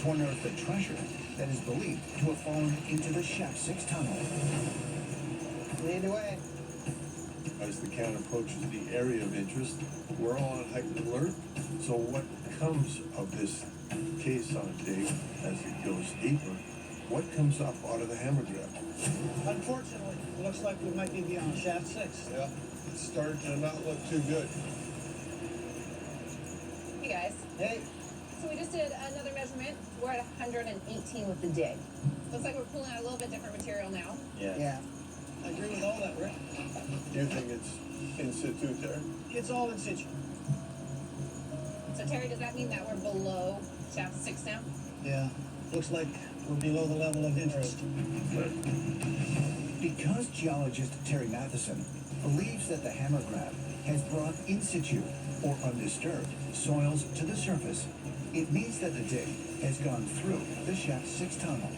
to unearth the treasure that is believed to have fallen into the Shaft 6 tunnel. Lead the way. As the count approaches the area of interest, we're all on heightened alert. So what comes of this caisson dig as it goes deeper? What comes up out of the hammer grab? Unfortunately, it looks like we might be beyond Shaft 6. Yeah, it's starting to not look too good. Hey guys. Hey, So we just did another measurement. We're at 118 with the dig. Looks like we're pulling out a little bit different material now. yeah. I agree with all that, Rick. Do you think it's in situ there? It's all in situ. So Terry, does that mean that we're below Shaft 6 now? Yeah. Looks like we're below the level of interest. Because geologist Terry Matheson believes that the hammer grab has brought in situ or undisturbed soils to the surface, it means that the dig has gone through the Shaft 6 tunnel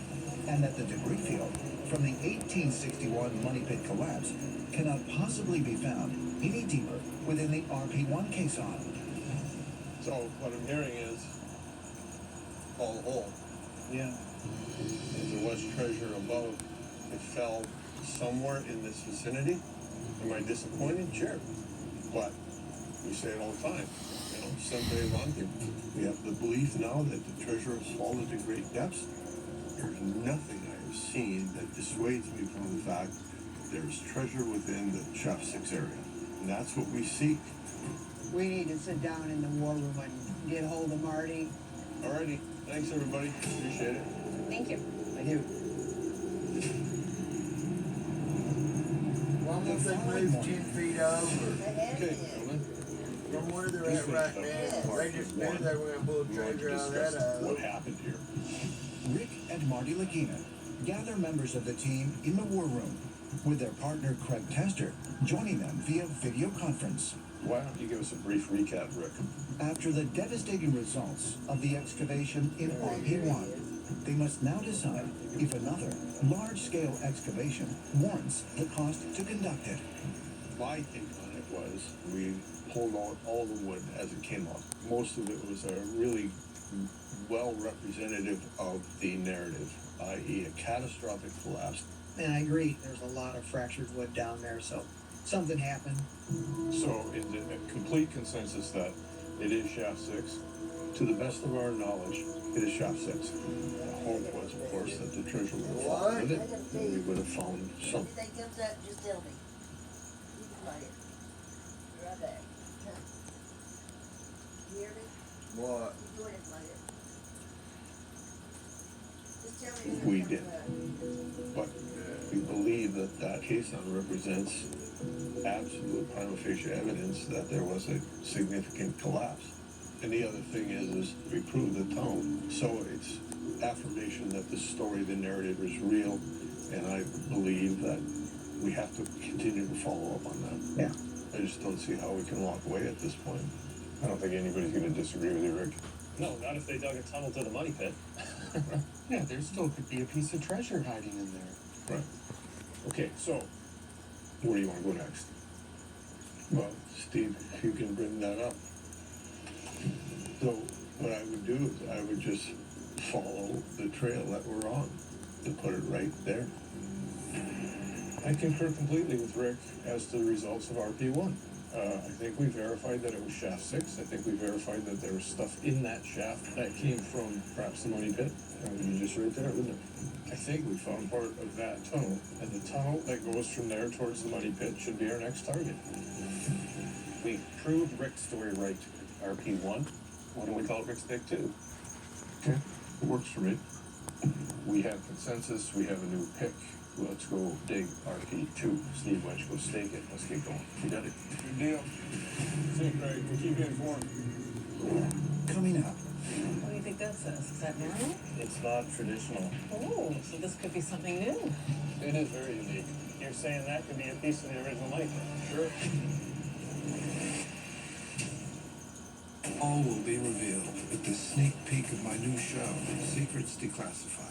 and that the debris field from the 1861 Money Pit collapse cannot possibly be found any deeper within the RP1 caisson. So what I'm hearing is, fall the hole. Yeah. If there was treasure above, it fell somewhere in this vicinity. Am I disappointed? Sure. But we say it all the time. You know, sempre avanti. We have the belief now that the treasure has fallen to great depths. There's nothing I have seen that dissuades me from the fact that there is treasure within the Shaft 6 area. And that's what we seek. We need to sit down in the war room and get hold of Marty. Alrighty. Thanks, everybody. Appreciate it. Thank you. I do. Why won't they move 10 feet over? Okay, gentlemen. From where they're at right now, they just knew they were gonna pull treasure out of that What hole. happened here? Rick and Marty Lagina gather members of the team in the war room, with their partner Craig Tester joining them via video conference. Why don't you give us a brief recap, Rick? After the devastating results of the excavation in RP1, they must now decide if another large-scale excavation warrants the cost to conduct it. My take on it was we pulled out all the wood as it came up. Most of it was a really well representative of the narrative, i.e. a catastrophic collapse. And I agree. There's a lot of fractured wood down there, so something happened. So is it a complete consensus that it is Shaft 6? To the best of our knowledge, it is Shaft 6. The hope was, of course, that the treasure would have fallen with it. We would have found some. If anything comes up, just tell me. You can find it. Be right back. Come. You hear me? What? You go ahead and find it. Just tell me. if We it did. comes up. But we believe that that caisson represents absolute prima facie evidence that there was a significant collapse. And the other thing is we prove the tone. So it's affirmation that the story, the narrative is real. And I believe that we have to continue to follow up on that. Yeah. I just don't see how we can walk away at this point. I don't think anybody's going to disagree with you, Rick. No, not if they dug a tunnel to the money pit. Yeah, there still could be a piece of treasure hiding in there. Right. Okay, so Where do you want to go next? Well, Steve, if you can bring that up. So what I would do is I would just follow the trail that we're on and put it right there. I concur completely with Rick as to the results of RP1. I think we verified that it was Shaft 6. I think we verified that there was stuff in that shaft that came from perhaps the money pit. You just right there, isn't it? I think we found part of that tunnel, and the tunnel that goes from there towards the money pit should be our next target. We proved Rick's story right. RP1. Why don't we call it Rick's Dig 2? Okay, it works for me. We have consensus. We have a new pick. Let's go dig RP2. Steve, why don't you go stake it? Let's get going. You got it. Good deal. See you, Craig. We'll keep you informed. Coming up, What do you think that says? Is that normal? It's not traditional. Oh, so this could be something new. It is very unique. You're saying that could be a piece of the original money pit? Sure. All will be revealed with the sneak peek of my new show, Secrets Declassified.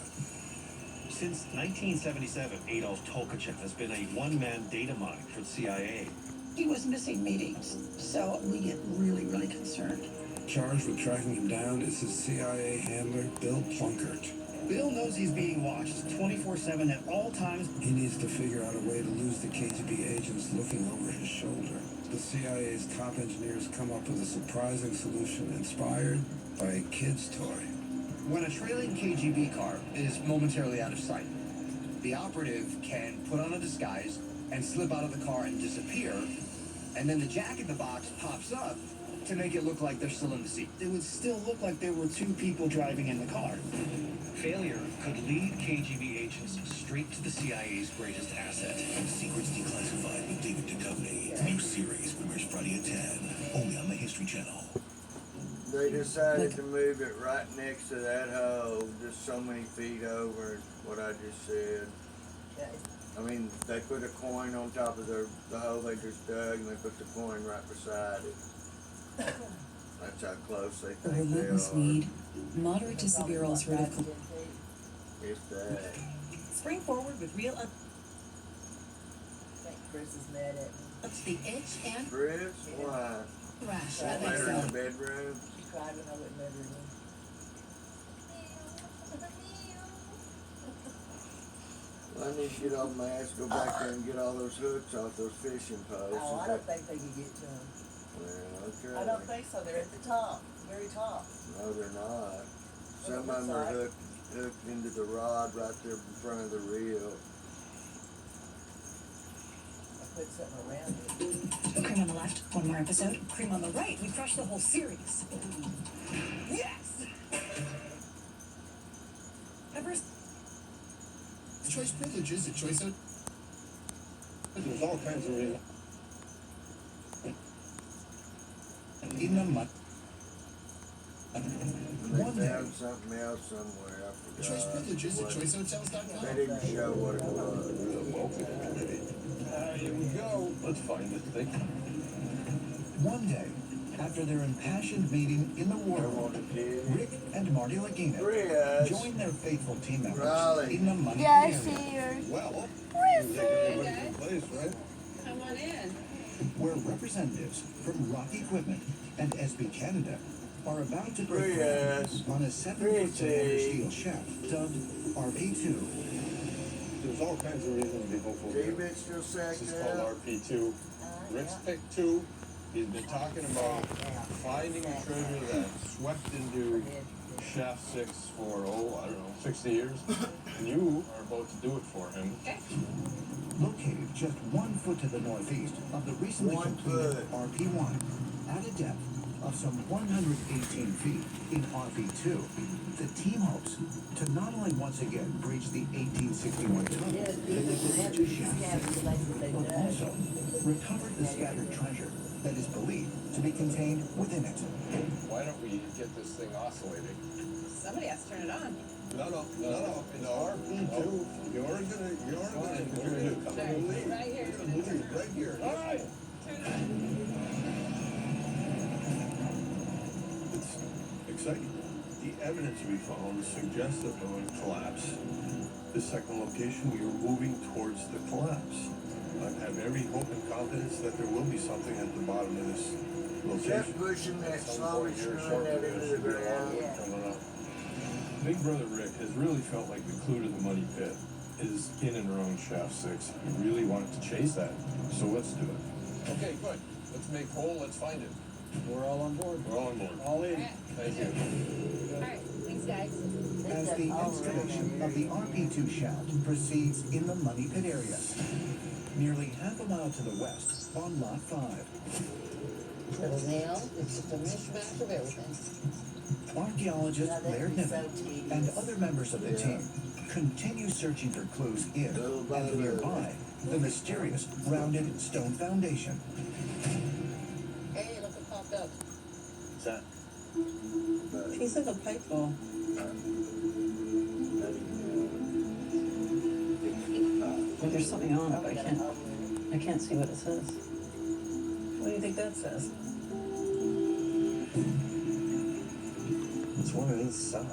Since 1977, Adolf Tolkachev has been a one-man data mine for the CIA. He was missing meetings, so we get really, really concerned. Charged with tracking him down is his CIA handler, Bill Plunkett. Bill knows he's being watched 24/7 at all times. He needs to figure out a way to lose the KGB agents looking over his shoulder. The CIA's top engineers come up with a surprising solution inspired by a kid's toy. When a trailing KGB car is momentarily out of sight, the operative can put on a disguise and slip out of the car and disappear, and then the jack in the box pops up to make it look like they're still in the seat. It would still look like there were two people driving in the car. Failure could lead KGB agents straight to the CIA's greatest asset. Secrets Declassified with David Duchovny. New series premieres Friday at 10, only on the History Channel. They decided to move it right next to that hole, just so many feet over what I just said. I mean, they put a coin on top of the hole they just dug, and they put the coin right beside it. That's how close they A think they relentless are. weed, moderate to severe ulcerative It's that. Spring forward with real I think Chris is mad at me. ups the itch and Chris, why? rash. I I think Later in so. the bedroom. She cried when I wouldn't let her in. Well, I need to get off my ass, go back there and get all those hooks off those fishing posts. Oh, I don't think they can get to them. Well, okay. I don't think so. They're at the top, very top. No, they're not. Some of looks them are like. hooked into the rod right there in front of the reel. I put something around it. cream on the left. One more episode. Cream on the right. We crushed the whole series. Yes! Ever Choice privileges, a choice of... There's all kinds of reasons. In the mud. And One they day, found something else somewhere. I forgot. choice privileges at What- choicehotels.com. They didn't show what it was. Here we go. Let's find this thing. One day, after their impassioned meeting in the war room, Rick and Marty Lagina Chris. join their faithful team members Raleigh. in the money Yeah, I area, see her. Well, Hey, everybody's guys. in place, right? Come on in. where representatives from Rock Equipment and SB Canada are about to break Yes. ground on a 7-foot cylinder steel shaft dubbed RP2. There's all kinds of reasons to be hopeful here. David still sacked This is called out. RP2. Rick's picked 2. He's been talking about finding a treasure that swept into Shaft 6 for, I don't know, 60 years. And you are about to do it for him. Okay. Located just 1 foot to the northeast of the recently 1 completed foot. RP1, at a depth of some 118 feet in RP2, the team hopes to not only once again breach the 1861 tunnel Yes, that people was have to to Shaft have 6, the places they but dug. also recover the scattered treasure that is believed to be contained within it. Why don't we get this thing oscillating? Somebody has to turn it on. No, RP2. You're gonna do Right here. right here. All right. Turn it on. It's exciting. The evidence we found suggests that there was a collapse. The second location, we were moving towards the collapse. I have every hope and confidence that there will be something at the bottom of this Kept location. pushing that Some slowly point here, screwing that shortly, into this the should be ground. coming up. Big Brother Rick has really felt like the clue to the money pit is in and around Shaft 6. He really wanted to chase that, so let's do it. Okay, good. Let's make hole, let's find it. We're all on board. We're all on board. All All in. right. Thank you. All right. Thanks, guys. As the excavation of the RP2 shaft proceeds in the money pit area, nearly half a mile to the west on Lot 5. Little nail, it's just a mishmash of everything. Archaeologist Now, that'd Laird be so Niven tedious. and other members of the team continue searching for clues in Little by and little. nearby the mysterious rounded stone foundation. Hey, look what popped up. What's that? Piece of a pipe ball. Well, there's something on it, but I can't see what it says. What do you think that says? It's one of his side.